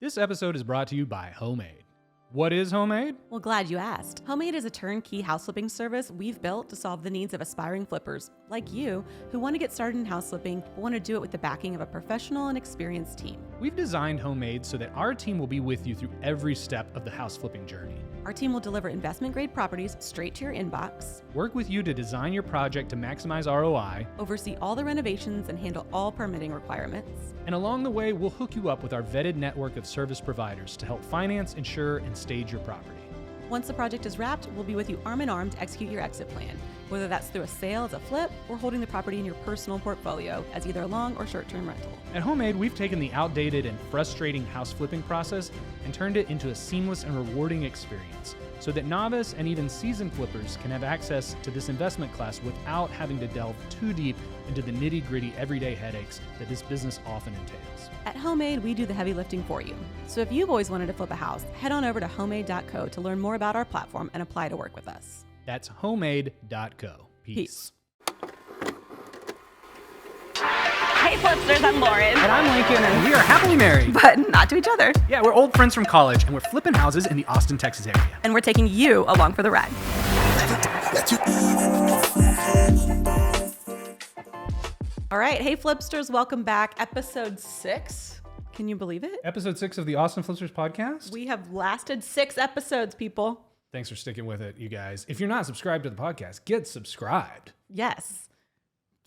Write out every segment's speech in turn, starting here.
This episode is brought to you by Homemade. What is Homemade? Well, glad you asked. Homemade is a turnkey house flipping service we've built to solve the needs of aspiring flippers like you who want to get started in house flipping but want to do it with the backing of a professional and experienced team. We've designed Homemade so that our team will be with you through every step of the house flipping journey. Our team will deliver investment-grade properties straight to your inbox, Work with you to design your project to maximize ROI, oversee all the renovations, and handle all permitting requirements. and along the way, we'll hook you up with our vetted network of service providers to help finance, insure, and stage your property. Once the project is wrapped, we'll be with you arm in arm to execute your exit plan, whether that's through a sale as a flip or holding the property in your personal portfolio as either a long or short-term rental. At Homemade, we've taken the outdated and frustrating house flipping process and turned it into a seamless and rewarding experience so that novice and even seasoned flippers can have access to this investment class without having to delve too deep into the nitty-gritty everyday headaches that this business often entails. At Homemade, we do the heavy lifting for you. So if you've always wanted to flip a house, head on over to homemade.co to learn more about our platform and apply to work with us. That's homemade.co. Peace. Hey Flipsters, I'm Lauren. And I'm Lincoln, and we are happily married. But not to each other. Yeah, we're old friends from college, and we're flipping houses in the Austin, Texas area. And we're taking you along for the ride. All right, hey Flipsters, welcome back. Episode 6. Can you believe it? Episode 6 of the Austin Flipsters podcast. We have lasted 6 episodes, people. Thanks for sticking with it, you guys. If you're not subscribed to the podcast, get subscribed. Yes.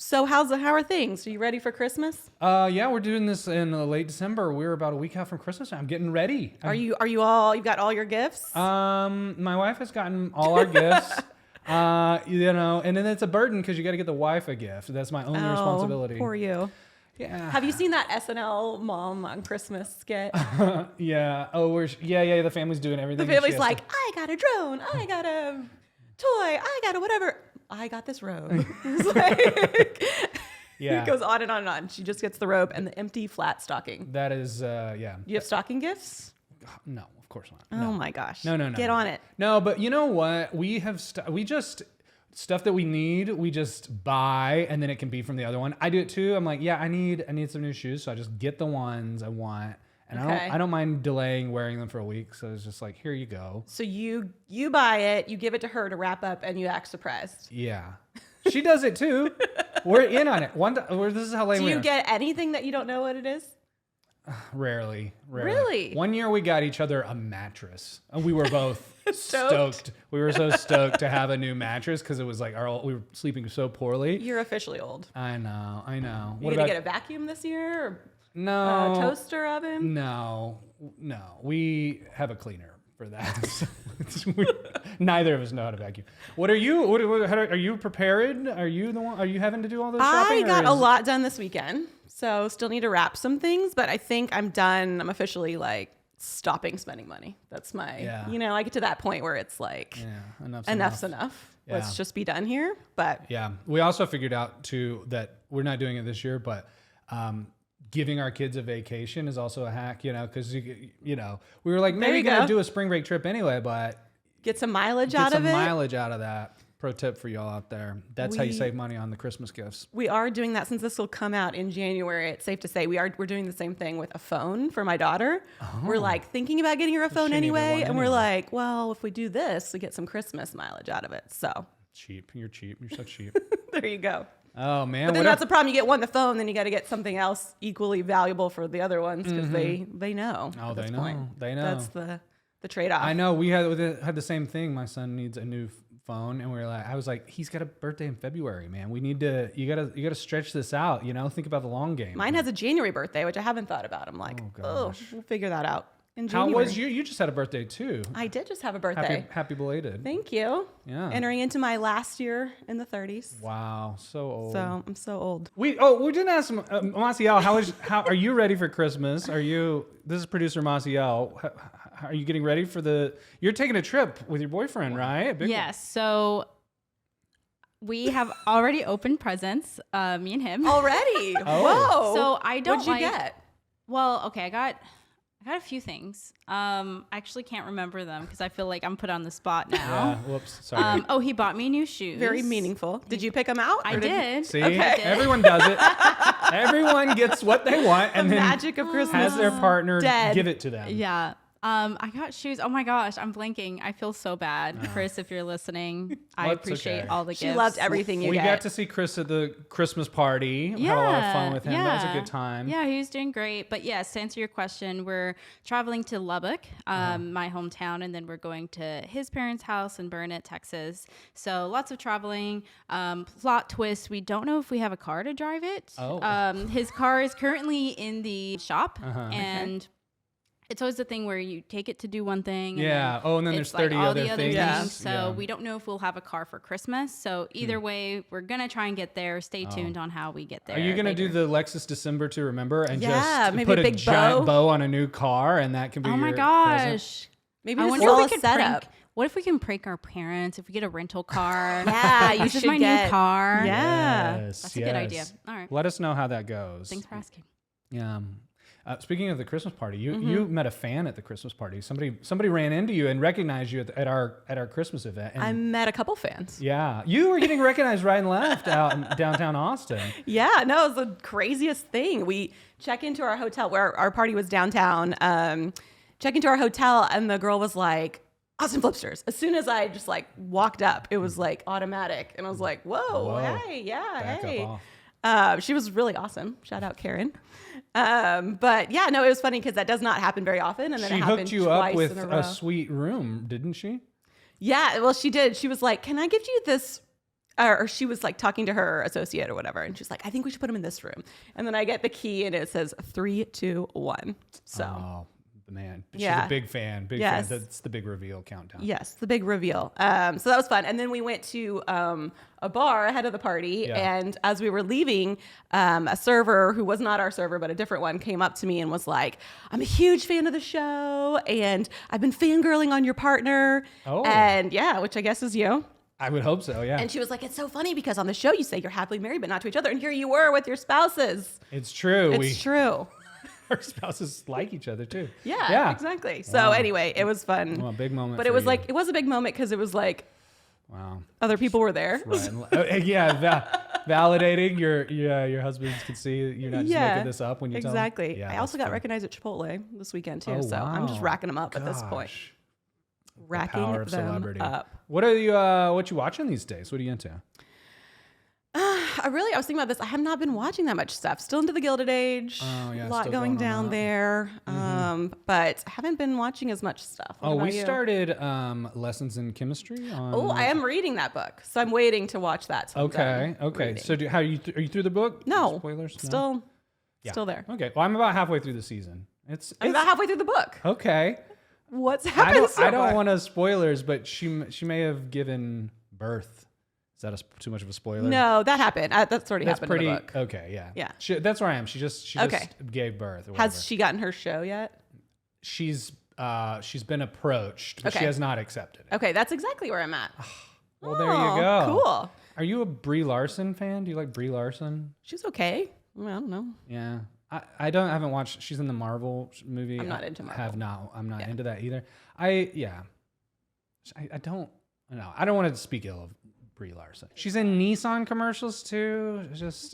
So how are things? Are you ready for Christmas? Yeah, we're doing this in late December. We're about a week out from Christmas. I'm getting ready. Are you all, you've got all your gifts? My wife has gotten all our gifts. And then it's a burden because you got to get the wife a gift. That's my only responsibility. Poor you. Yeah. Have you seen that SNL Mom on Christmas skit? Yeah. Oh, yeah. The family's doing everything. The family's like, I got a drone. I got a toy. I got a whatever. I got this robe. It's like, yeah. It goes on and on and on. She just gets the robe and the empty flat stocking. That is, yeah. You have stocking gifts? No, of course not. Oh my gosh. No. Get on it. No, but you know what? We have stuff that we need, we just buy, and then it can be from the other one. I do it too. I'm like, yeah, I need some new shoes, so I just get the ones I want, and Okay. I don't mind delaying wearing them for a week. So it's just like, here you go. So you buy it, you give it to her to wrap up, and you act surprised. Yeah, she does it too. We're in on it. This is how lame Do we you are. get anything that you don't know what it is? Rarely. Really? One year we got each other a mattress, and we were both Stoked. stoked. We were so stoked to have a new mattress because it was like we were sleeping so poorly. You're officially old. I know. You gonna get a vacuum this year? Or No. a toaster oven? No. We have a cleaner for that. Neither of us know how to vacuum. What are you? Are you prepared? Are you the one? Are you having to do all this shopping? I got a lot done this weekend, so still need to wrap some things, but I think I'm done. I'm officially like stopping spending money. That's my, I get to that point where it's like, enough's enough. Yeah. Let's just be done here. But yeah, we also figured out too that we're not doing it this year, but giving our kids a vacation is also a hack, because we were like, maybe gonna do a spring break trip anyway, but get some mileage out of it. Mileage out of that. Pro tip for y'all out there. That's how you save money on the Christmas gifts. We are doing that since this will come out in January. It's safe to say we're doing the same thing with a phone for my daughter. Oh. We're like thinking about getting her a phone anyway, and we're like, well, if we do this, we get some Christmas mileage out of it. So cheap. You're cheap. You're so cheap. There you go. Oh man. But then that's the problem. You get the phone, then you got to get something else equally valuable for the other ones because they know. Oh, they know. Point. They know. That's the trade-off. I know. We had the same thing. My son needs a new phone, and I was like, he's got a birthday in February, man. We need to. You gotta stretch this out. Think about the long game. Mine has a January birthday, which I haven't thought about. I'm like, we'll figure that out in January. How was you? You just had a birthday too. I did just have a birthday. Happy belated. Thank you. Yeah. Entering into my last year in the 30s. Wow, so old. So I'm so old. We didn't ask Massiel. How are you ready for Christmas? This is producer Massiel. Are you getting ready for you're taking a trip with your boyfriend, right? Yes. So we have already opened presents, me and him. Already? Oh. Whoa. So I don't What'd you get? Well, okay, I got I got a few things. I actually can't remember them because I feel like I'm put on the spot now. Yeah, whoops, sorry. He bought me new shoes. Very meaningful. Did you pick them out? I did. See, Okay. everyone does it. Everyone gets what they want and then Magic of Christmas. has their partner Dead. give it to them. Yeah. I got shoes. Oh my gosh, I'm blanking. I feel so bad. Chris, if you're listening, I Well, it's appreciate okay. all the She gifts. loved everything you We get. got to see Chris at the Christmas party. We had a lot of fun with him. That was a good time. Yeah, he was doing great. But yes, to answer your question, we're traveling to Lubbock, my hometown, and then we're going to his parents' house in Burnet, Texas. So lots of traveling. Plot twist, we don't know if we have a car to drive it. Oh. His car is currently in the shop, and it's always the thing where you take it to do one thing. Yeah. And then there's it's like 30 all other the other things. Yeah. things. So Yeah. we don't know if we'll have a car for Christmas. So either way, we're going to try and get there. Stay tuned on how we get there. Are you going to do later. the Lexus December to remember and Yeah, just maybe put a a big giant bow. bow on a new car and that can be Oh my your present? gosh. Maybe I just wonder all if a we could setup. prank. What if we can prank our parents if we get a rental car? Yeah, you This is should my get- new car. Yeah. Yes, That's a good idea. yes. All right. Let us know how that goes. Thanks for asking. Yeah. Speaking of the Christmas party, you met a fan at the Christmas party. Somebody ran into you and recognized you at our Christmas event. And I met a couple fans. yeah, you were getting recognized right and left out in downtown Austin. Yeah, no, it was the craziest thing. We check into our hotel where our party was downtown. Check into our hotel, and the girl was like, "Austin Flipsters." As soon as I just like walked up, it was like automatic, and I was like, "Whoa, hey, yeah, Back hey." up off. She was really awesome. Shout out Karen. But yeah, no, it was funny because that does not happen very often, and then She it happened hooked you up twice with in a row. a sweet room, didn't she? Yeah, well, she did. She was like, "Can I give you this?" Or she was like talking to her associate or whatever, and she's like, "I think we should put him in this room." And then I get the key, and it says 3, 2, 1. So Oh, man. She's Yeah. a big fan. Big Yes. fan. That's the big reveal countdown. yes, the big reveal. So that was fun. And then we went to a bar ahead of the party, Yeah. and as we were leaving, a server who was not our server but a different one came up to me and was like, "I'm a huge fan of the show, and I've been fangirling on your partner." Oh. And yeah, which I guess is you. I would hope so, yeah. And she was like, "It's so funny because on the show you say you're happily married but not to each other, and here you were with your spouses." It's true. It's true. Our spouses like each other too. Yeah, exactly. So Wow. anyway, it was fun. Well, a big moment But for it was you. like, it was a big moment because it was like Wow. other people were there. Right. Validating your husbands can see you're not just making this up when you tell them. exactly. Yeah, I also that's got fun. recognized at Chipotle this weekend too. Oh, So I'm just wow. racking them up at this point. Gosh. Racking Power of them celebrity. up. What are you what you watching these days? What are you into? I was thinking about this. I have not been watching that much stuff. Still into the Gilded Age. Oh, yeah, A lot still going going on down that. there. But I haven't been watching as much stuff. What Oh, we about you? started lessons in chemistry on Oh, I am reading that book. So I'm waiting to watch that. till I'm Okay. done Okay. reading. So are you through the book? No. Spoilers? No? Still Yeah. still there. Okay. Well, I'm about halfway through the season. I'm about halfway through the book. Okay. What's I happened so don't far? want to spoilers, but she may have given birth. Is that too much of a spoiler? No, that happened. That's already That's happened pretty in the book. okay. Yeah. Yeah. That's where I am. She just Okay. gave birth. Or whatever. Has she gotten her show yet? She's been approached, but she Okay. has not accepted it. Okay, that's exactly where I'm at. Well, there you go. Cool. Are you a Brie Larson fan? Do you like Brie Larson? She's okay. Well, I don't know. Yeah. I haven't watched. She's in the Marvel movie. I'm not into Marvel. I'm not Yeah. into that either. I don't know. I don't want to speak ill of Brie Larson. She's in Nissan commercials too.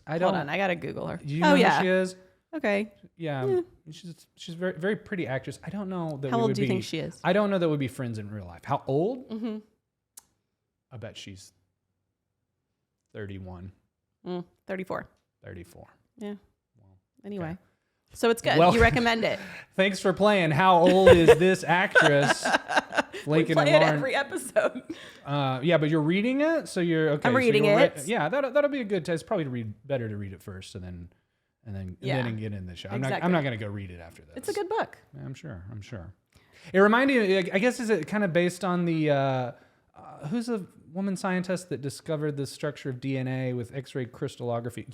I don't. Hold on, I gotta Google her. Do you know who she is? Okay. Yeah. She's very very pretty actress. I don't know that How we old would do you be, think she is? I don't know that we'd be friends in real life. How old? Mm-hmm. I bet she's 31, 34. 34. Yeah. Anyway. So it's good. Well- You recommend it. Thanks for playing. How old is this actress? We Lincoln play and it Lauren. every episode. Yeah, but you're reading it, so you're okay. I'm so reading you'll it. Yeah, that'll be a good test. Probably better to read it first, and then get in the show. I'm Exactly. not gonna go read it after this. It's a good book. Yeah, I'm sure. It reminded me. I guess is it kind of based on the who's a woman scientist that discovered the structure of DNA with X-ray crystallography?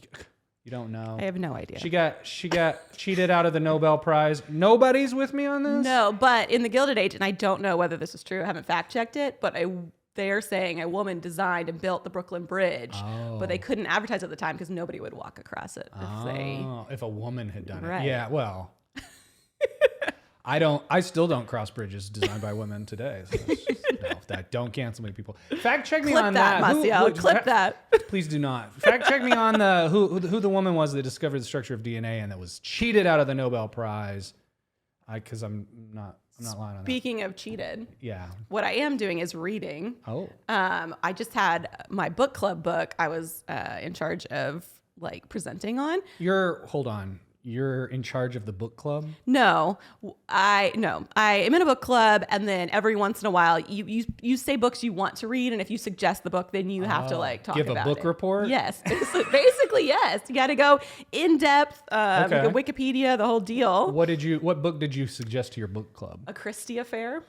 You don't know. I have no idea. She got cheated out of the Nobel Prize. Nobody's with me on this? No, but in the Gilded Age, and I don't know whether this is true, I haven't fact checked it, but they are saying a woman designed and built the Brooklyn Bridge, but they couldn't advertise at the time because nobody would walk across it If a woman had done Right. it. Yeah, well. I still don't cross bridges designed by women today. So don't cancel me, people. Fact check me on that. Massiel, clip that. Please do not. Fact check me on who the woman was that discovered the structure of DNA and that was cheated out of the Nobel Prize. Because I'm not lying on that. Speaking of cheated, yeah. What I am doing is reading. Oh. I just had my book club book. I was in charge of like presenting on. Hold on. You're in charge of the book club? No, I am in a book club, and then every once in a while, you say books you want to read, and if you suggest the book, then you have to like talk about it. Give a book report? Yes, basically yes. You got to go in depth. Okay. The Wikipedia, the whole deal. What book did you suggest to your book club? A Christie Affair.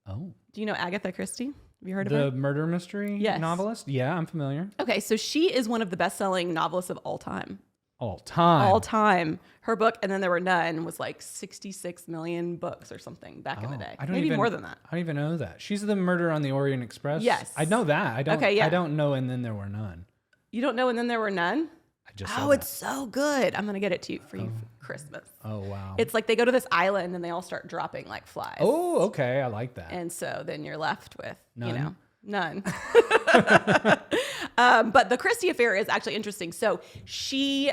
Oh. Do you know Agatha Christie? Have you heard of her? The murder mystery novelist? Yeah, I'm familiar. Okay, so she is one of the best-selling novelists of all time. All time. Her book, And Then There Were None, was like 66 million books or something back in the day. Maybe more than that. I don't even know that. She's the Murder on the Orient Express? Yes. I know that. I don't, okay, yeah. I don't know And Then There Were None. You don't know And Then There Were None? I just it's so good. I'm going to get it to you for Christmas. Oh, wow. It's like they go to this island and they all start dropping like flies. Oh, okay. I like that. And so then you're left with, none. None. But the Christie Affair is actually interesting. So she...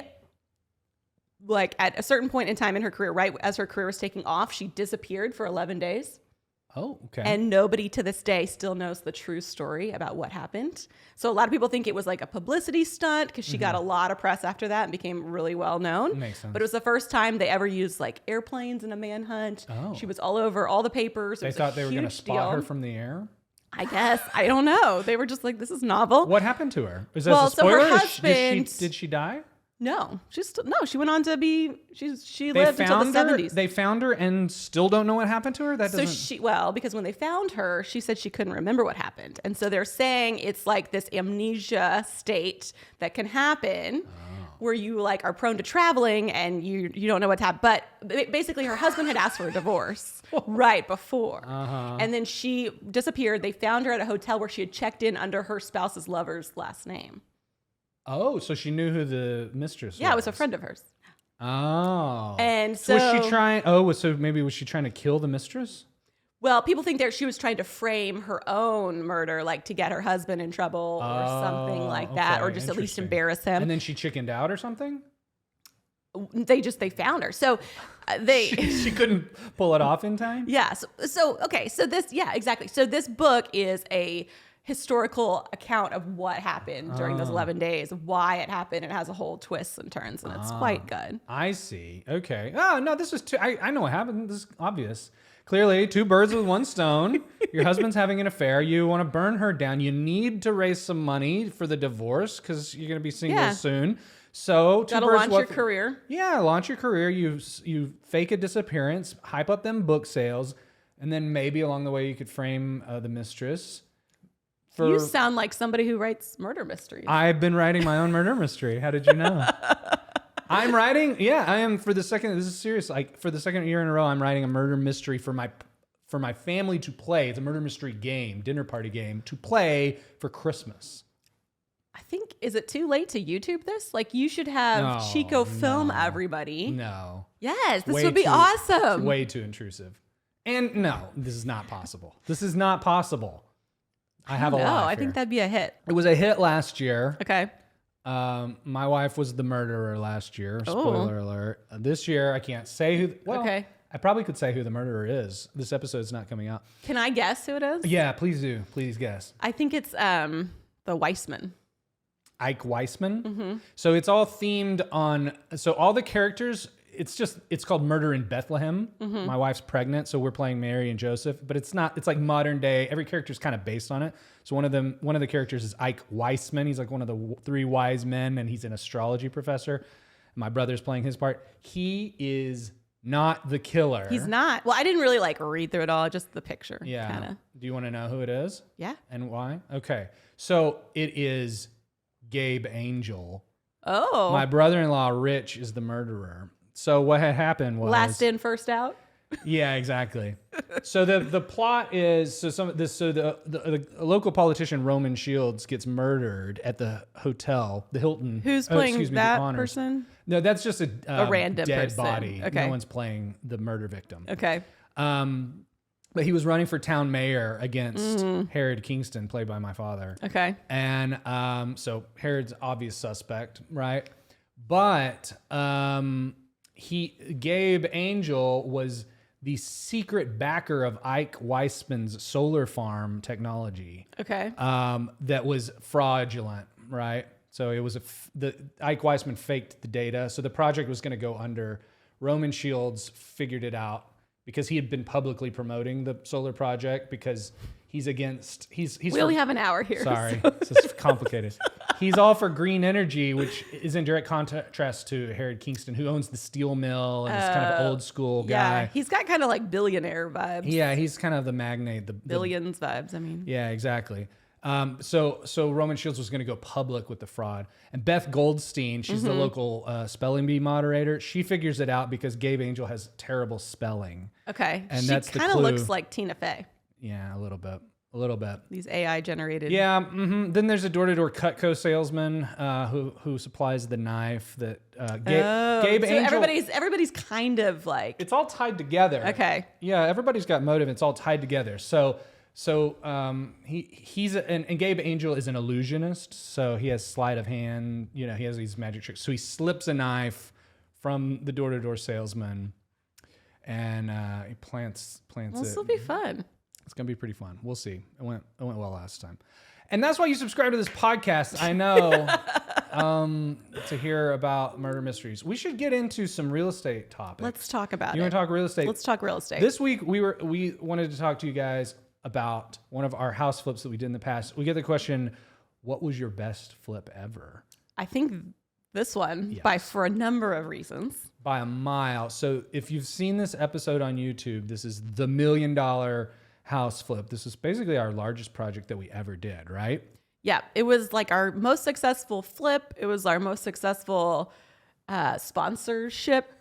like at a certain point in time in her career, right as her career was taking off, she disappeared for 11 days. Oh, okay. And nobody to this day still knows the true story about what happened. So a lot of people think it was like a publicity stunt because she got a lot of press after that and became really well known. Makes sense. But it was the first time they ever used like airplanes in a manhunt. Oh. She was all over all the papers. They thought they were going to spot her from the air? I guess. I don't know. They were just like, this is novel. What happened to her? Is that a So spoiler? her husband... Did she die? No, she went on to be, she lived until the 70s. They found her and still don't know what happened to her? Because when they found her, she said she couldn't remember what happened. And so they're saying it's like this amnesia state that can happen where you like are prone to traveling and you don't know what's happened. But basically her husband had asked for a divorce right before. And then she disappeared. They found her at a hotel where she had checked in under her spouse's lover's last name. Oh, so she knew who the mistress was. Yeah, it was a friend of hers. Oh. And so was she trying, so maybe was she trying to kill the mistress? Well, people think she was trying to frame her own murder, like to get her husband in trouble or something like that, or just at least embarrass him. And then she chickened out or something? They found her. So she couldn't pull it off in time? Yeah. So exactly. So this book is a historical account of what happened during those 11 days, why it happened. It has a whole twists and turns, and it's quite good. I see. Okay. Oh, no, this is I know what happened. This is obvious. Clearly, two birds with one stone. Your husband's having an affair. You want to burn her down. You need to raise some money for the divorce because you're going to be single soon. So gotta launch your career. Yeah, launch your career. You fake a disappearance, hype up them book sales, and then maybe along the way you could frame the mistress. You sound like somebody who writes murder mysteries. I've been writing my own murder mystery. How did you know? I'm writing. Yeah, I am for the second. This is serious. Like for the second year in a row, I'm writing a murder mystery for my family to play. It's a murder mystery game, dinner party game to play for Christmas. I think, is it too late to YouTube this? Like you should have Chico film everybody. No. Yes, this would be awesome. It's way too intrusive. And no, this is not possible. This is not possible. I have a lot. I think that'd be a hit. It was a hit last year. Okay. My wife was the murderer last year. Spoiler alert. This year, I can't say who. Well, okay. I probably could say who the murderer is. This episode's not coming out. Can I guess who it is? Yeah, please do. Please guess. I think it's the Weissman. Ike Weissman. Mm-hmm. So it's all themed on. So all the characters. It's called Murder in Bethlehem. Mm-hmm. My wife's pregnant, so we're playing Mary and Joseph, but it's not, it's like modern day. Every character is kind of based on it. So one of the characters is Ike Weissman. He's like one of the three wise men, and he's an astrology professor. My brother's playing his part. He is not the killer. He's not. Well, I didn't really like read through it all, just the picture. Yeah. Kinda. Do you want to know who it is? Yeah. And why? Okay. So it is Gabe Angel. Oh. My brother-in-law, Rich, is the murderer. So what had happened was last in, first out. Yeah, exactly. So the plot is the local politician Roman Shields gets murdered at the hotel, the Hilton. Who's playing that person? No, that's just a random dead person. body. Okay. No one's playing the murder victim. Okay. But he was running for town mayor against Herod Kingston, played by my father. Okay. And so Herod's obvious suspect, right? But Gabe Angel was the secret backer of Ike Weissman's solar farm technology. Okay. That was fraudulent, right? So it was Ike Weissman faked the data. So the project was going to go under. Roman Shields figured it out because he had been publicly promoting the solar project because he's against, we only have an hour here. Sorry, So. this is complicated. He's all for green energy, which is in direct contrast to Herod Kingston, who owns the steel mill and is kind of old school guy. Yeah, he's got kind of like billionaire vibes. Yeah, he's kind of the magnate, the billions vibes. I mean, yeah, exactly. So Roman Shields was going to go public with the fraud, and Beth Goldstein, she's the local spelling bee moderator. She figures it out because Gabe Angel has terrible spelling. Okay, and she that's the kind of clue. looks like Tina Fey. Yeah, a little bit. These AI generated. Yeah. Then there's a door-to-door Cutco salesman who supplies the knife that Gabe so Angel. everybody's kind of like. It's all tied together. Okay. Yeah, everybody's got motive. It's all tied together. So he's and Gabe Angel is an illusionist. So he has sleight of hand. You know, he has these magic tricks. So he slips a knife from the door-to-door salesman, and he plants it. This will be fun. It's gonna be pretty fun. We'll see. It went well last time, and that's why you subscribe to this podcast. I know to hear about murder mysteries. We should get into some real estate topics. Let's talk about it. You want to talk real estate? Let's talk real estate. This week we wanted to talk to you guys about one of our house flips that we did in the past. We get the question, "What was your best flip ever?" I think this one for a number of reasons. By a mile. So if you've seen this episode on YouTube, this is the $1 million house flip. This is basically our largest project that we ever did, right? Yeah, it was like our most successful flip. It was our most successful sponsorship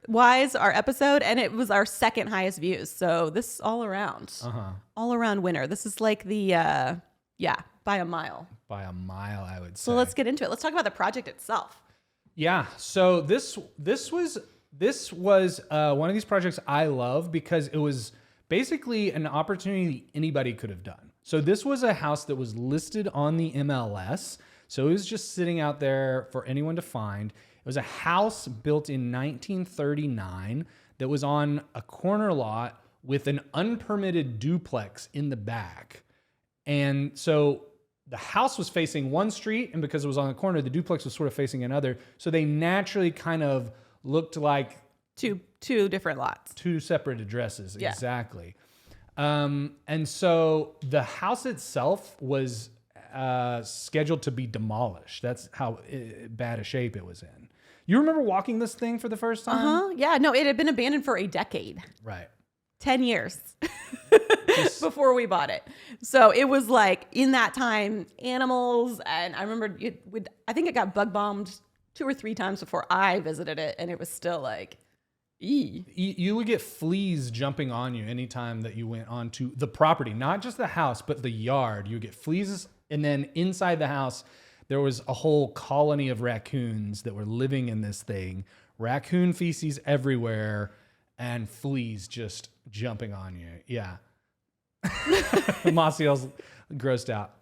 wise, our episode, and it was our second highest views. So this all around winner. This is like the by a mile. By a mile, I would say. So let's get into it. Let's talk about the project itself. Yeah. So this was one of these projects I love because it was basically an opportunity anybody could have done. So this was a house that was listed on the MLS. So it was just sitting out there for anyone to find. It was a house built in 1939 that was on a corner lot with an unpermitted duplex in the back. And so the house was facing one street, and because it was on the corner, the duplex was sort of facing another. So they naturally kind of looked like two different lots. Two separate addresses, yeah. Exactly. And so the house itself was scheduled to be demolished. That's how bad a shape it was in. You remember walking this thing for the first time? Yeah, no, it had been abandoned for a decade. Right. 10 years before we bought it. So it was like in that time, animals, and I remember I think it got bug bombed 2 or 3 times before I visited it, and it was still like, You would get fleas jumping on you anytime that you went onto the property, not just the house, but the yard. You would get fleas, and then inside the house, there was a whole colony of raccoons that were living in this thing. Raccoon feces everywhere, and fleas just jumping on you. Yeah. Massiel's grossed out.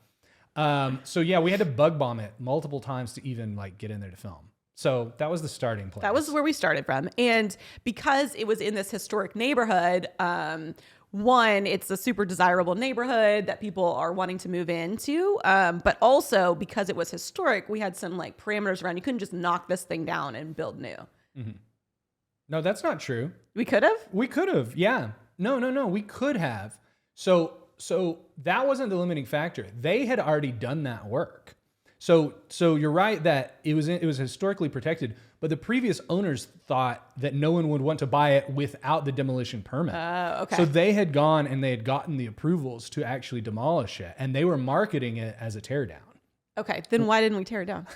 So yeah, we had to bug bomb it multiple times to even like get in there to film. So that was the starting place. That was where we started from. And because it was in this historic neighborhood, one, it's a super desirable neighborhood that people are wanting to move into. But also because it was historic, we had some like parameters around. You couldn't just knock this thing down and build new. Mm-hmm. No, that's not true. We could have? We could have. Yeah. No. We could have. So that wasn't the limiting factor. They had already done that work. So you're right that it was historically protected, but the previous owners thought that no one would want to buy it without the demolition permit. Okay. So they had gone and they had gotten the approvals to actually demolish it, and they were marketing it as a teardown. Okay, then why didn't we tear it down?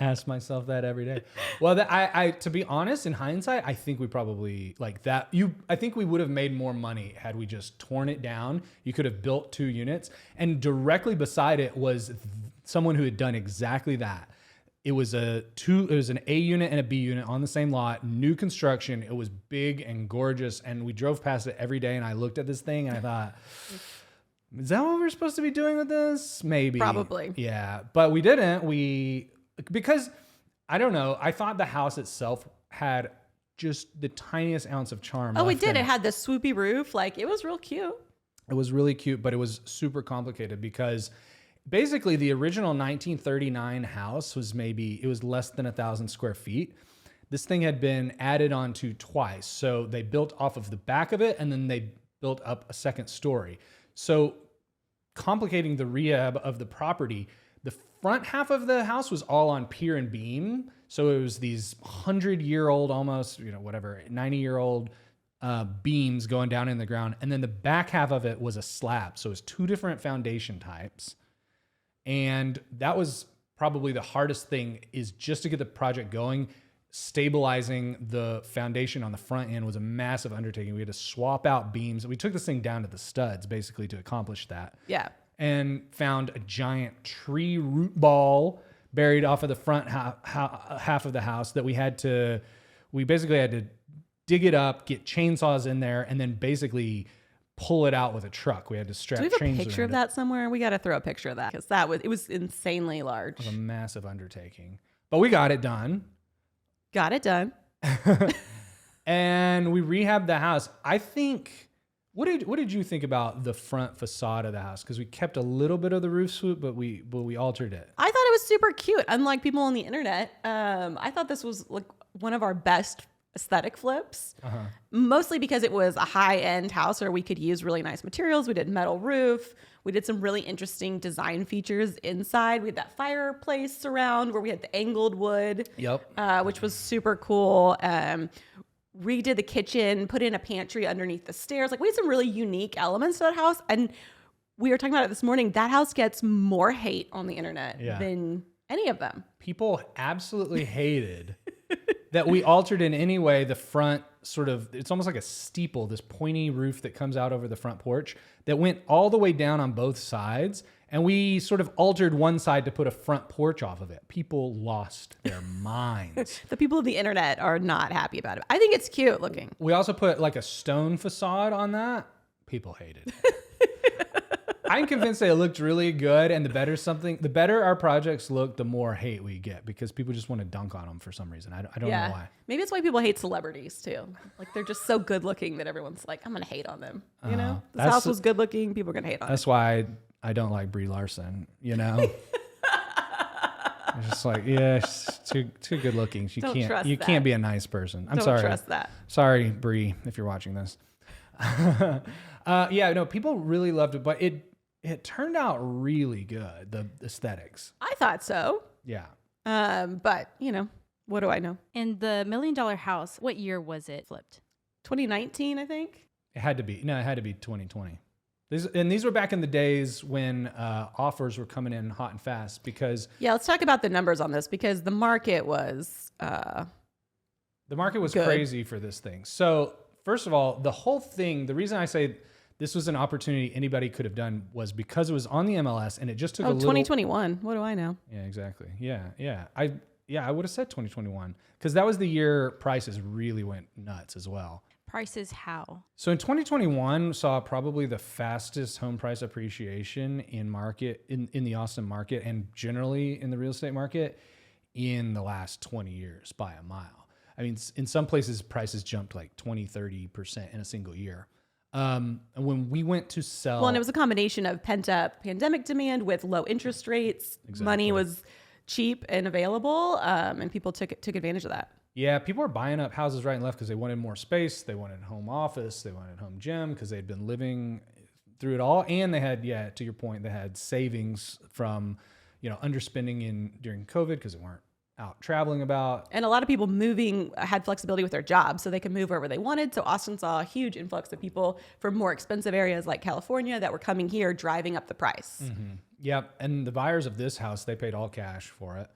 Ask myself that every day. Well, I to be honest, in hindsight, I think we probably like that. I think we would have made more money had we just torn it down. You could have built 2 units, and directly beside it was someone who had done exactly that. It was an A unit and a B unit on the same lot, new construction. It was big and gorgeous. And we drove past it every day. And I looked at this thing and I thought, is that what we're supposed to be doing with this? Maybe. Probably. Yeah. But we didn't. Because I don't know. I thought the house itself had just the tiniest ounce of charm. Oh, it did. It had this swoopy roof. Like, it was real cute. It was really cute, but it was super complicated because basically the original 1939 house was less than 1,000 square feet. This thing had been added onto twice. So they built off of the back of it and then they built up a second story. So complicating the rehab of the property, the front half of the house was all on pier and beam. So it was these 100-year-old, almost, 90-year-old beams going down in the ground. And then the back half of it was a slab. So it was two different foundation types. And that was probably the hardest thing, is just to get the project going. Stabilizing the foundation on the front end was a massive undertaking. We had to swap out beams. We took this thing down to the studs basically to accomplish that. Yeah. And found a giant tree root ball buried off of the front half of the house that we basically had to dig it up, get chainsaws in there, and then basically pull it out with a truck. We had to strap chains around it. Do we have a picture of that somewhere? We got to throw a picture of that, because it was insanely large. It was a massive undertaking. But we got it done. Got it done. And we rehabbed the house. I think, what did you think about the front facade of the house? Because we kept a little bit of the roof swoop, but we altered it. I thought it was super cute. Unlike people on the internet, I thought this was like one of our best aesthetic flips, mostly because it was a high-end house where we could use really nice materials. We did metal roof. We did some really interesting design features inside. We had that fireplace surround where we had the angled wood, which was super cool. Redid the kitchen, put in a pantry underneath the stairs. Like, we had some really unique elements to that house. And we were talking about it this morning. That house gets more hate on the internet than any of them. People absolutely hated that we altered in any way the front it's almost like a steeple, this pointy roof that comes out over the front porch that went all the way down on both sides. And we sort of altered one side to put a front porch off of it. People lost their minds. The people of the internet are not happy about it. I think it's cute looking. We also put like a stone facade on that. People hated it. I'm convinced that it looked really good, and the better our projects look, the more hate we get, because people just want to dunk on them for some reason. I don't know why. Maybe it's why people hate celebrities too. Like, they're just so good looking that everyone's like, I'm gonna hate on them. This house was good looking. People are gonna hate on it. That's why I don't like Brie Larson. It's just like, she's too good looking. You can't be a nice person. I'm sorry. Don't trust that. Sorry, Brie, if you're watching this. People really loved it, but it turned out really good, the aesthetics. I thought so. Yeah. But, what do I know? And the $1 million house, what year was it flipped? 2019, I think. It had to be 2020. These were back in the days when offers were coming in hot and fast, because... Yeah, let's talk about the numbers on this, because the market was... good. Crazy for this thing. So, first of all, the whole thing, the reason I say this was an opportunity anybody could have done was because it was on the MLS, and it just took 2021. What do I know? Yeah, exactly. Yeah. I would have said 2021, because that was the year prices really went nuts as well. Prices how? So in 2021 saw probably the fastest home price appreciation in the Austin market, and generally in the real estate market, in the last 20 years by a mile. I mean, in some places prices jumped like 20-30% in a single year. And when we went to sell... Well, and it was a combination of pent-up pandemic demand with low interest rates. Exactly. Money was cheap and available, and people took advantage of that. Yeah, people were buying up houses right and left because they wanted more space. They wanted home office. They wanted home gym because they'd been living through it all. And they had, to your point, they had savings from, underspending during COVID because they weren't out traveling about. And a lot of people had flexibility with their jobs, so they could move wherever they wanted. So Austin saw a huge influx of people from more expensive areas like California that were coming here, driving up the price. Mm-hmm. Yep. And the buyers of this house, they paid all cash for it.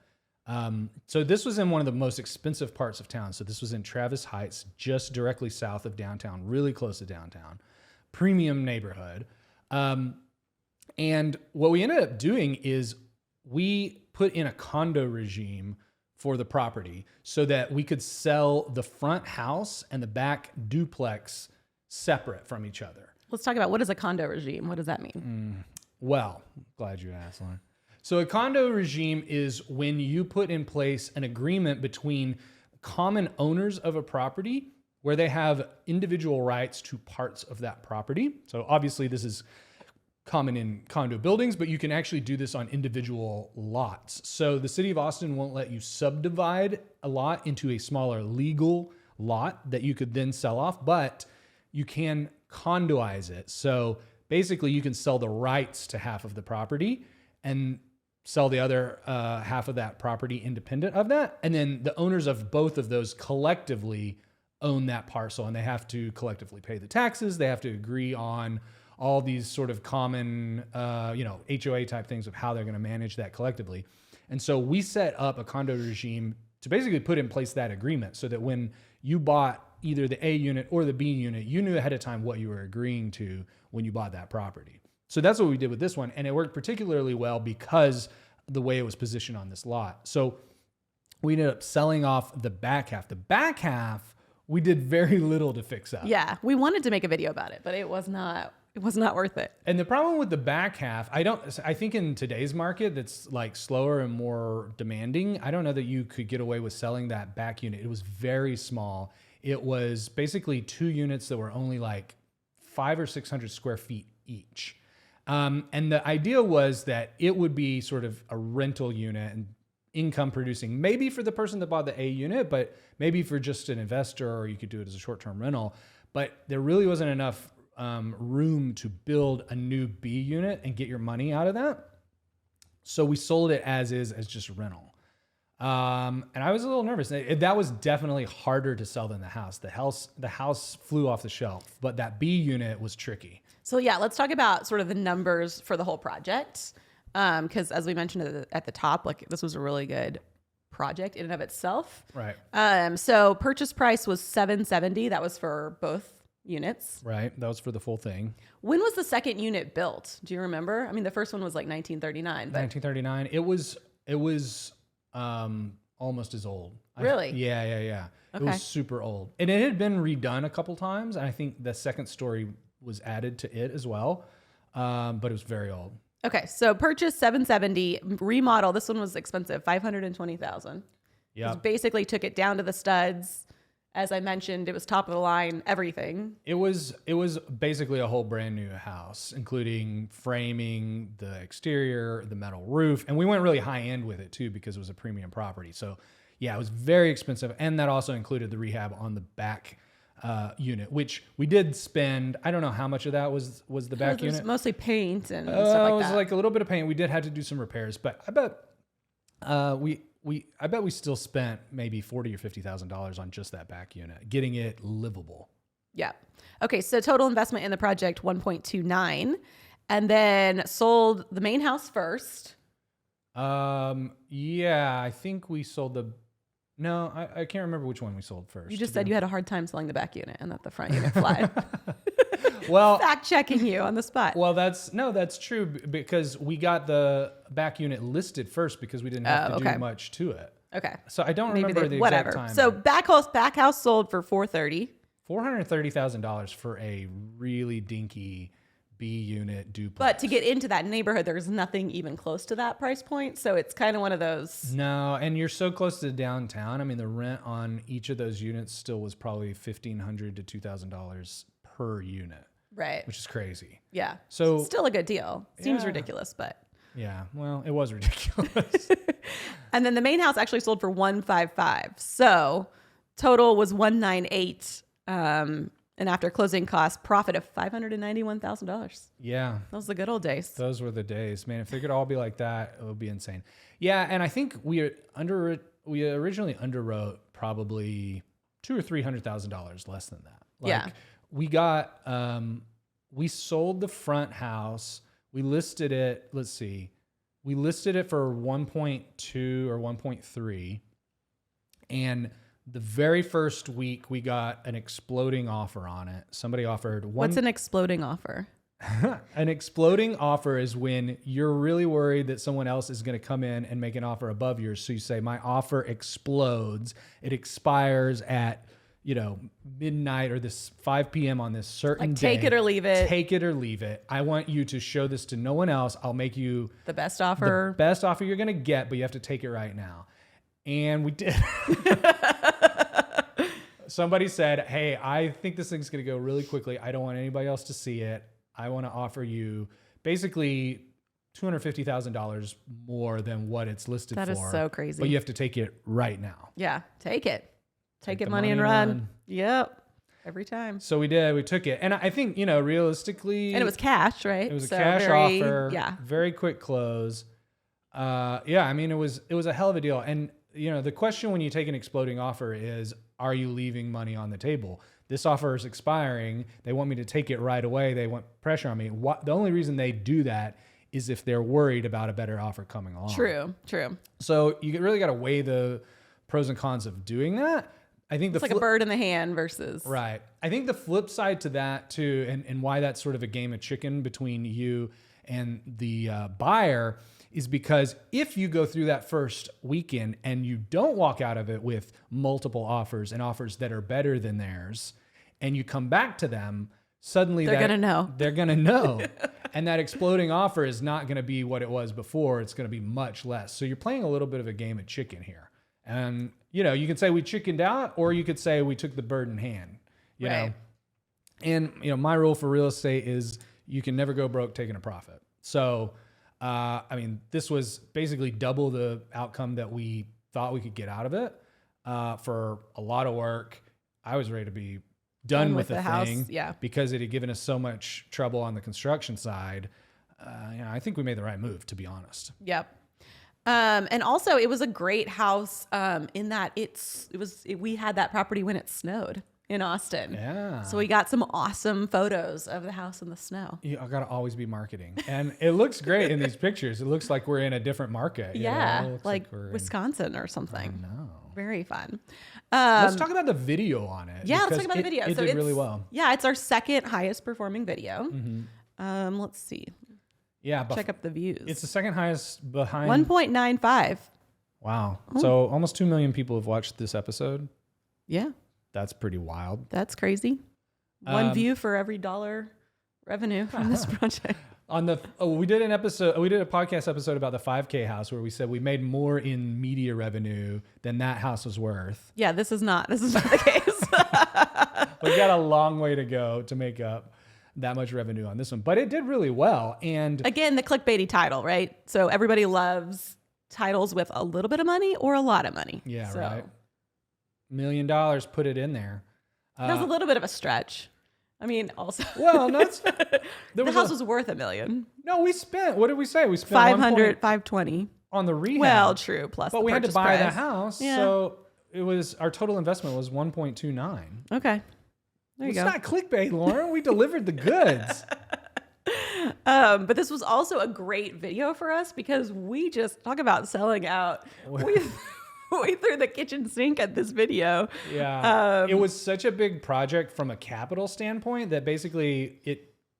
So this was in one of the most expensive parts of town. So this was in Travis Heights, just directly south of downtown, really close to downtown, premium neighborhood. And what we ended up doing is we put in a condo regime for the property so that we could sell the front house and the back duplex separate from each other. Let's talk about what is a condo regime. What does that mean? Well, glad you asked, Lauren. So a condo regime is when you put in place an agreement between common owners of a property where they have individual rights to parts of that property. So obviously this is common in condo buildings, but you can actually do this on individual lots. So the city of Austin won't let you subdivide a lot into a smaller legal lot that you could then sell off, but you can condoize it. So basically you can sell the rights to half of the property and sell the other half of that property independent of that. And then the owners of both of those collectively own that parcel, and they have to collectively pay the taxes. They have to agree on all these sort of common, HOA type things of how they're going to manage that collectively. And so we set up a condo regime to basically put in place that agreement so that when you bought either the A unit or the B unit, you knew ahead of time what you were agreeing to when you bought that property. So that's what we did with this one. And it worked particularly well because the way it was positioned on this lot. So we ended up selling off the back half. The back half, we did very little to fix up. Yeah, we wanted to make a video about it, but it was not worth it. And the problem with the back half, I think in today's market that's like slower and more demanding, I don't know that you could get away with selling that back unit. It was very small. It was basically 2 units that were only like 500 or 600 square feet each. And the idea was that it would be sort of a rental unit and income producing, maybe for the person that bought the A unit, but maybe for just an investor, or you could do it as a short-term rental. But there really wasn't enough room to build a new B unit and get your money out of that. So we sold it as is, as just a rental. And I was a little nervous. That was definitely harder to sell than the house. The house flew off the shelf, but that B unit was tricky. So yeah, let's talk about sort of the numbers for the whole project. Because as we mentioned at the top, like this was a really good project in and of itself. Right. So purchase price was $770. That was for both units. Right. That was for the full thing. When was the second unit built? Do you remember? I mean, the first one was like 1939. But 1939. It was almost as old. Really? Yeah. Okay. It was super old. And it had been redone a couple times. And I think the second story was added to it as well. But it was very old. Okay. So purchase $770, remodel. This one was expensive, $520,000. Yeah. Basically took it down to the studs. As I mentioned, it was top of the line, everything. It was basically a whole brand new house, including framing, the exterior, the metal roof. And we went really high end with it too, because it was a premium property. So yeah, it was very expensive. And that also included the rehab on the back unit, which we did spend. I don't know how much of that was the back unit. Mostly paint and stuff like that. It was that. like a little bit of paint. We did have to do some repairs, but I bet we still spent maybe $40,000 or $50,000 on just that back unit, getting it livable. Yeah. Okay. So total investment in the project, 1.29, and then sold the main house first. Yeah, I think we sold no, I can't remember which one we sold first. You just said you had a hard time selling the back unit and that the front unit flied. Well, fact checking you on the spot. Well, that's true, because we got the back unit listed first because we didn't have to do much to it. Okay. So I don't remember the exact time. So back house sold for $430,000 for a really dinky B unit duplex. But to get into that neighborhood, there's nothing even close to that price point. So it's kind of one of those. No, and you're so close to downtown. I mean, the rent on each of those units still was probably $1,500 to $2,000 per unit. Right. Which is crazy. Yeah. So still a good deal. Seems ridiculous, but. Yeah, well, it was ridiculous. And then the main house actually sold for $155,000. So total was $198,000. And after closing costs, profit of $591,000. Yeah. Those were the good old days. Those were the days, man. If they could all be like that, it would be insane. Yeah, and I think we originally underwrote probably $200,000 or $300,000 less than that. Yeah. We got we sold the front house. We listed it, let's see. We listed it for 1.2 or 1.3. And the very first week we got an exploding offer on it. Somebody offered What's an exploding offer? An exploding offer is when you're really worried that someone else is going to come in and make an offer above yours. So you say, my offer explodes. It expires at, midnight or this 5 p.m. on this certain day. Take it or leave it. Take it or leave it. I want you to show this to no one else. I'll make you the best offer. The best offer you're going to get, but you have to take it right now. And we did. Somebody said, hey, I think this thing's going to go really quickly. I don't want anybody else to see it. I want to offer you basically $250,000 more than what it's listed for. That is so crazy. But you have to take it right now. Yeah, take it. Take it, money and run. Yep. Every time. So we did. We took it. And I think, realistically. And it was cash, right? It was a cash offer. Yeah. Very quick close. It was a hell of a deal. And, the question when you take an exploding offer is, are you leaving money on the table? This offer is expiring. They want me to take it right away. They want pressure on me. The only reason they do that is if they're worried about a better offer coming along. True. So you really got to weigh the pros and cons of doing that. I think it's like a bird in the hand versus. Right. I think the flip side to that too, and why that's sort of a game of chicken between you and the buyer is because if you go through that first weekend and you don't walk out of it with multiple offers and offers that are better than theirs, and you come back to them, suddenly they're going to know. They're going to know. And that exploding offer is not going to be what it was before. It's going to be much less. So you're playing a little bit of a game of chicken here. And, you could say we chickened out, or you could say we took the bird in hand, you know. And, my rule for real estate is you can never go broke taking a profit. So, this was basically double the outcome that we thought we could get out of it for a lot of work. I was ready to be done with the thing because it had given us so much trouble on the construction side. I think we made the right move, to be honest. Yep. And also it was a great house in that we had that property when it snowed in Austin. Yeah. So we got some awesome photos of the house in the snow. I got to always be marketing. And it looks great in these pictures. It looks like we're in a different market. Like Wisconsin or something. I know. Very fun. Let's talk about the video on it. Yeah, let's talk about the video. It did really well. Yeah, it's our second highest performing video. Mm-hmm. Let's see. Yeah. Check up the views. It's the second highest behind. 1.95. Wow. So almost 2 million people have watched this episode. Yeah. That's pretty wild. That's crazy. One view for every dollar revenue from this project. We did a podcast episode about the 5K house where we said we made more in media revenue than that house was worth. Yeah, this is not the case. We got a long way to go to make up that much revenue on this one, but it did really well. And again, the clickbaity title, right? So everybody loves titles with a little bit of money or a lot of money. Yeah, right. $1 million, put it in there. That was a little bit of a stretch. Also, well, the house was worth $1 million. No, we spent, what did we say? We spent 500, 520 on the rehab. Well, true. Plus, but we had to buy price. the house. Yeah. So it was, our total investment was 1.29. Okay. There you go. It's not clickbait, Lauren. We delivered the goods. But this was also a great video for us because we just talk about selling out. We threw the kitchen sink at this video. Yeah. It was such a big project from a capital standpoint that basically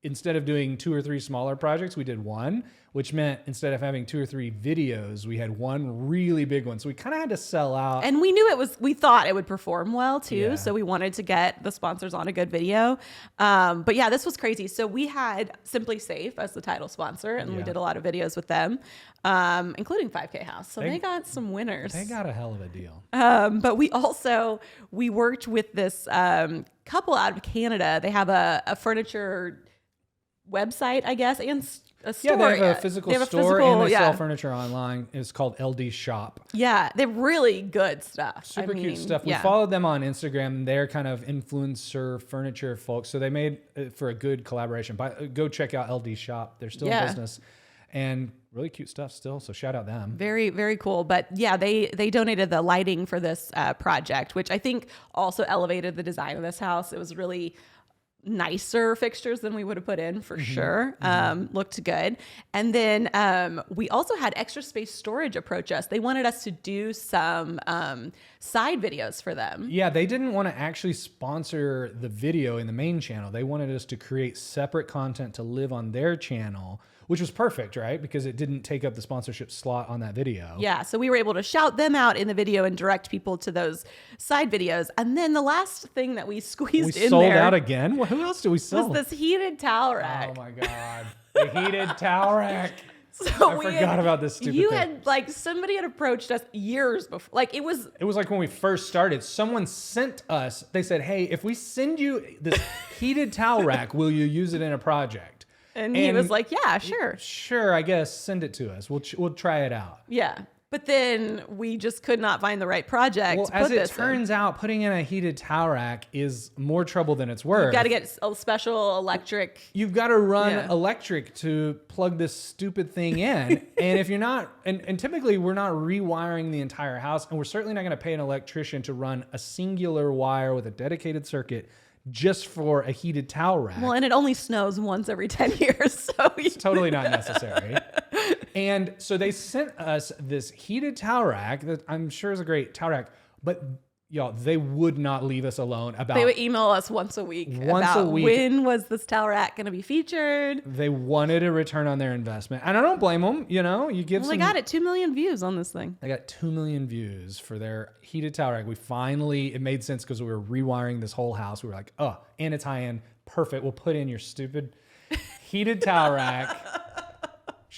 instead of doing 2 or 3 smaller projects, we did one, which meant instead of having 2 or 3 videos, we had one really big one. So we kind of had to sell out. And we knew we thought it would perform well too. Yeah. So we wanted to get the sponsors on a good video. But yeah, this was crazy. So we had Simply Safe as the title sponsor and we did a lot of videos with them, including 5K House. So they got some winners. They got a hell of a deal. But we worked with this couple out of Canada. They have a furniture website, I guess, and a store. Yeah, they have a physical store and they sell furniture online. It's called LD Shop. Yeah, they're really good stuff. Super cute stuff. We followed them on Instagram. They're kind of influencer furniture folks. So they made for a good collaboration. Go check out LD Shop. They're still in business. And really cute stuff still. So shout out them. Very, very cool. But yeah, they donated the lighting for this project, which I think also elevated the design of this house. It was really nicer fixtures than we would have put in for sure. Looked good. And then we also had Extra Space Storage approach us. They wanted us to do some side videos for them. Yeah, they didn't want to actually sponsor the video in the main channel. They wanted us to create separate content to live on their channel, which was perfect, right? Because it didn't take up the sponsorship slot on that video. Yeah, so we were able to shout them out in the video and direct people to those side videos. And then the last thing that we squeezed in sold there out again? Well, who else did we sell? was this heated towel rack. Oh my God. The heated towel rack. So I forgot about this stupid You thing. had like somebody had approached us years before. Like it was like when we first started, someone sent us, they said, hey, if we send you this heated towel rack, will you use it in a project? and he was like, yeah, sure. Sure, I guess send it to us. We'll try it out. Yeah. But then we just could not find the right project. Well, to as put it this turns out, putting in a heated towel rack is more trouble than it's worth. You've got to get a special electric. You've got to run Yeah. electric to plug this stupid thing in. And if you're not, and typically we're not rewiring the entire house, and we're certainly not going to pay an electrician to run a singular wire with a dedicated circuit just for a heated towel rack. Well, and it only snows once every 10 years. So It's totally not necessary. And so they sent us this heated towel rack that I'm sure is a great towel rack, but y'all, they would not leave us alone about. They would email us once a week about when was this towel rack going to be featured. They wanted a return on their investment, and I don't blame them. You know, you give. Well, they got it 2 million views on this thing. They got 2 million views for their heated towel rack. We finally, it made sense because we were rewiring this whole house. We were like, oh, and it's high end, perfect. We'll put in your stupid heated towel rack.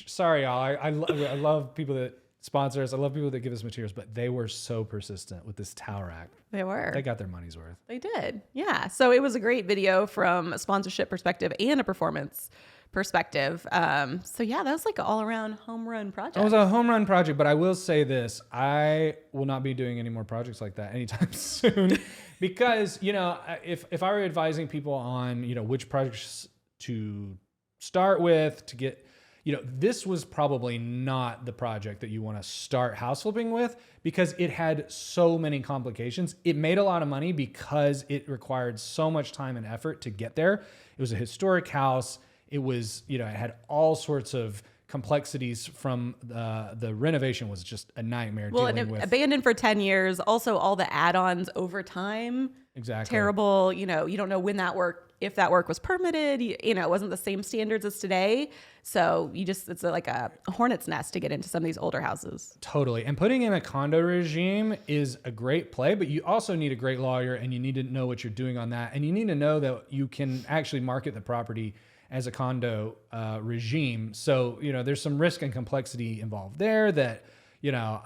Sorry, y'all. I love people that sponsor us. I love people that give us materials, but they were so persistent with this towel rack. They were. They got their money's worth. They did. Yeah. So it was a great video from a sponsorship perspective and a performance perspective. So yeah, that was like an all around home run project. It was a home run project, but I will say this. I will not be doing any more projects like that anytime soon because, you know, if I were advising people on, you know, which projects to start with to get, you know, this was probably not the project that you want to start house flipping with because it had so many complications. It made a lot of money because it required so much time and effort to get there. It was a historic house. It was, you know, it had all sorts of complexities from the renovation was just a nightmare. Well, dealing and with. abandoned for 10 years. Also, all the add-ons over time. Exactly. Terrible. You know, you don't know when that work, if that work was permitted. You know, it wasn't the same standards as today. So it's like a hornet's nest to get into some of these older houses. Totally. And putting in a condo regime is a great play, but you also need a great lawyer and you need to know what you're doing on that. And you need to know that you can actually market the property as a condo regime. So, you know, there's some risk and complexity involved there that, you know,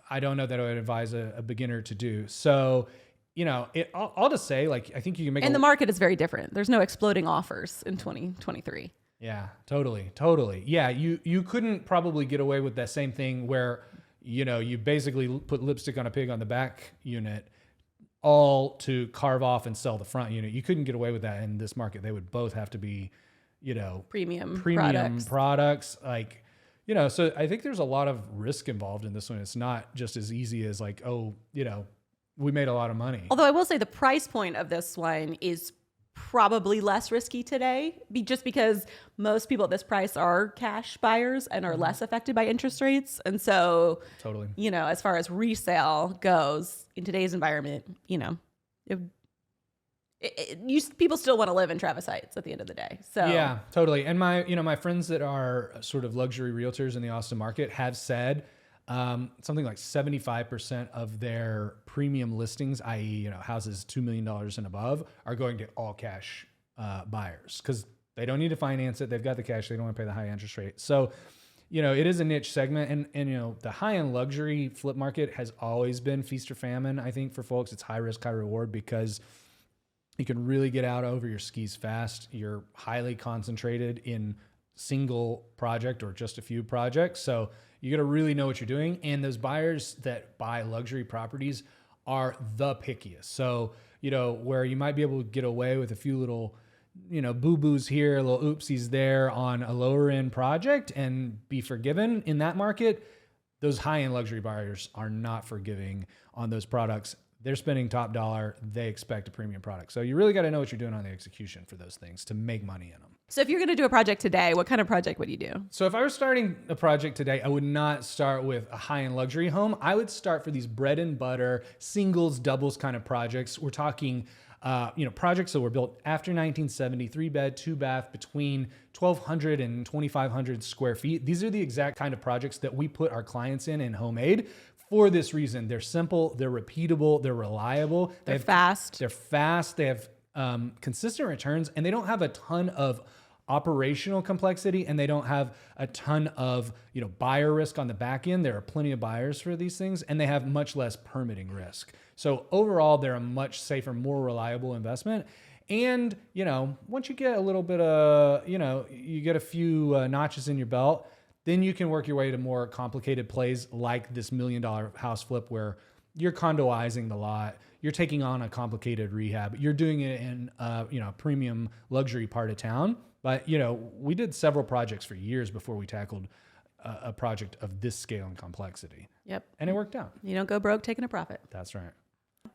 I don't know that I would advise a beginner to do. So, you know, I'll just say, like, I think you can make And the market is very different. There's no exploding offers in 2023. Yeah, totally. Yeah, you couldn't probably get away with that same thing where, you know, you basically put lipstick on a pig on the back unit all to carve off and sell the front unit. You couldn't get away with that in this market. They would both have to be, you know, premium products. Like, you know, so I think there's a lot of risk involved in this one. It's not just as easy as like, oh, you know, we made a lot of money. Although I will say the price point of this one is probably less risky today, just because most people at this price are cash buyers and are less affected by interest rates. And so, totally, you know, as far as resale goes in today's environment, you know, people still want to live in Travis Heights at the end of the day. So yeah, totally. And my friends that are sort of luxury realtors in the Austin market have said something like 75% of their premium listings, i.e., you know, houses $2 million and above, are going to all cash buyers because they don't need to finance it. They've got the cash. They don't want to pay the high interest rate. So, you know, it is a niche segment, and you know, the high-end luxury flip market has always been feast or famine. I think for folks, it's high risk, high reward because you can really get out over your skis fast. You're highly concentrated in single project or just a few projects. So you got to really know what you're doing. And those buyers that buy luxury properties are the pickiest. So, you know, where you might be able to get away with a few little, you know, boo-boos here, little oopsies there on a lower end project and be forgiven in that market, those high-end luxury buyers are not forgiving on those products. they're spending top dollar. They expect a premium product. So you really got to know what you're doing on the execution for those things to make money in them. So if you're going to do a project today, what kind of project would you do? So if I were starting a project today, I would not start with a high-end luxury home. I would start for these bread and butter, singles, doubles kind of projects. We're talking, projects that were built after 1970, 3-bed, 2-bath, between 1,200 and 2,500 square feet. These are the exact kind of projects that we put our clients in HomeAid for this reason. They're simple, they're repeatable, they're reliable. They're fast. They're fast. They have consistent returns, and they don't have a ton of operational complexity, and they don't have a ton of buyer risk on the back end. There are plenty of buyers for these things, and they have much less permitting risk. So overall, they're a much safer, more reliable investment. And once you get a little bit of you get a few notches in your belt, then you can work your way to more complicated plays like this $1 million house flip where you're condoizing the lot. You're taking on a complicated rehab. You're doing it in a premium luxury part of town. But, we did several projects for years before we tackled a project of this scale and complexity. Yep. And it worked out. You don't go broke taking a profit. That's right.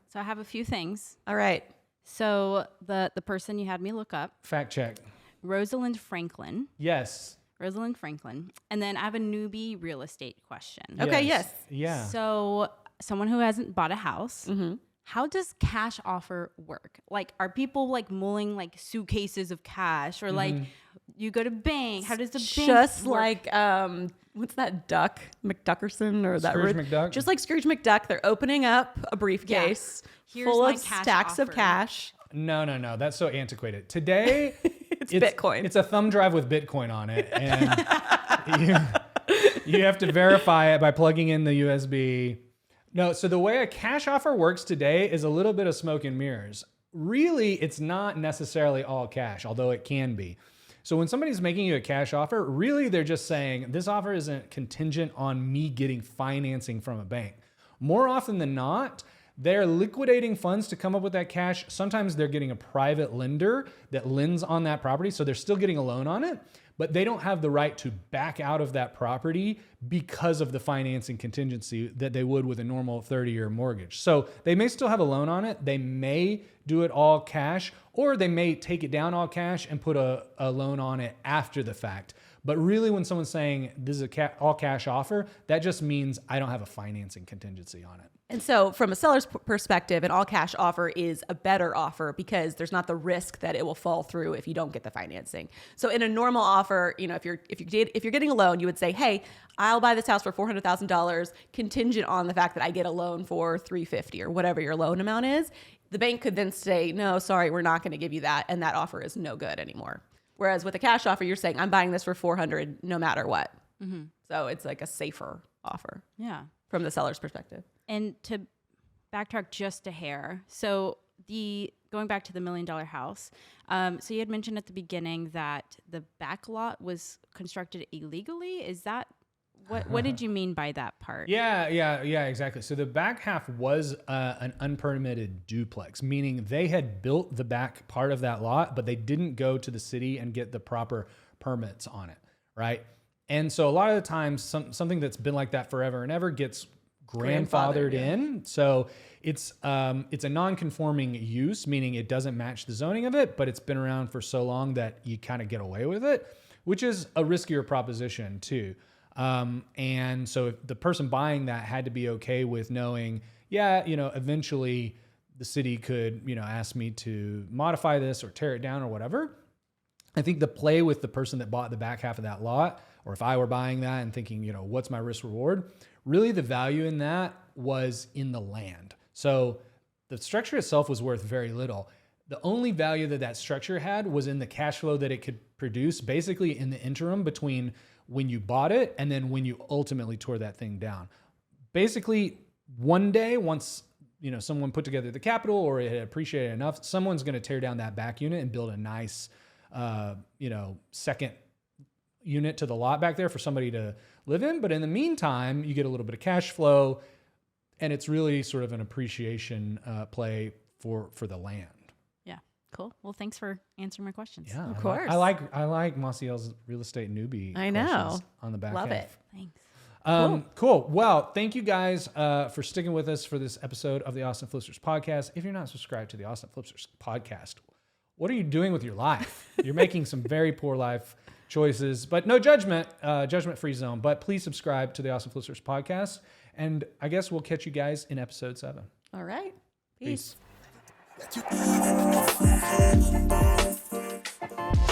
So I have a few things. All right. So the person you had me look up, Fact check. Rosalind Franklin. Yes. Rosalind Franklin. And then I have a newbie real estate question. Okay, yes. Yeah. So someone who hasn't bought a house, how does cash offer work? Like, are people like mulling like suitcases of cash, or like you go to bank? How does the bank Just work? like what's that duck McDuckerson or that Scrooge McDuck? Just like Scrooge McDuck, they're opening up a briefcase Here's full my of cash stacks of offer. cash. No. That's so antiquated. Today, it's Bitcoin. It's a thumb drive with Bitcoin on it. And you have to verify it by plugging in the USB. No, so the way a cash offer works today is a little bit of smoke and mirrors. Really, it's not necessarily all cash, although it can be. So when somebody's making you a cash offer, really they're just saying, this offer isn't contingent on me getting financing from a bank. More often than not, they're liquidating funds to come up with that cash. Sometimes they're getting a private lender that lends on that property, so they're still getting a loan on it, but they don't have the right to back out of that property because of the financing contingency that they would with a normal 30-year mortgage. So they may still have a loan on it. They may do it all cash, or they may take it down all cash and put a loan on it after the fact. But really, when someone's saying this is a all cash offer, that just means I don't have a financing contingency on it. And so from a seller's perspective, an all cash offer is a better offer because there's not the risk that it will fall through if you don't get the financing. So in a normal offer, if you're getting a loan, you would say, hey, I'll buy this house for $400,000 contingent on the fact that I get a loan for $350,000 or whatever your loan amount is. The bank could then say, no, sorry, we're not going to give you that. And that offer is no good anymore. Whereas with a cash offer, you're saying I'm buying this for $400,000 no matter what. So it's like a safer offer. Yeah. From the seller's perspective. And to backtrack just a hair, so going back to the $1 million house, so you had mentioned at the beginning that the back lot was constructed illegally. Is that what did you mean by that part? Yeah, exactly. So the back half was an unpermitted duplex, meaning they had built the back part of that lot, but they didn't go to the city and get the proper permits on it, right? And so a lot of the times, something that's been like that forever and ever gets grandfathered in. So it's a non-conforming use, meaning it doesn't match the zoning of it, but it's been around for so long that you kind of get away with it, which is a riskier proposition too. And so the person buying that had to be okay with knowing, eventually the city could, ask me to modify this or tear it down or whatever. I think the play with the person that bought the back half of that lot, or if I were buying that and thinking, what's my risk reward? Really the value in that was in the land. So the structure itself was worth very little. The only value that structure had was in the cash flow that it could produce, basically in the interim between when you bought it and then when you ultimately tore that thing down. Basically, one day, once someone put together the capital or it had appreciated enough, someone's going to tear down that back unit and build a nice, second unit to the lot back there for somebody to live in. But in the meantime, you get a little bit of cash flow, and it's really sort of an appreciation play for the land. Yeah, cool. Well, thanks for answering my questions. Yeah, of course. I like Massiel's real estate newbie. I know. On the back Love half. it. Thanks. Cool. Well, thank you guys for sticking with us for this episode of the Austin Flipsters podcast. If you're not subscribed to the Austin Flipsters podcast, what are you doing with your life? You're making some very poor life choices, but no judgment, judgment-free zone. But please subscribe to the Austin Flipsters podcast, and I guess we'll catch you guys in episode 7. All right. Peace. Peace.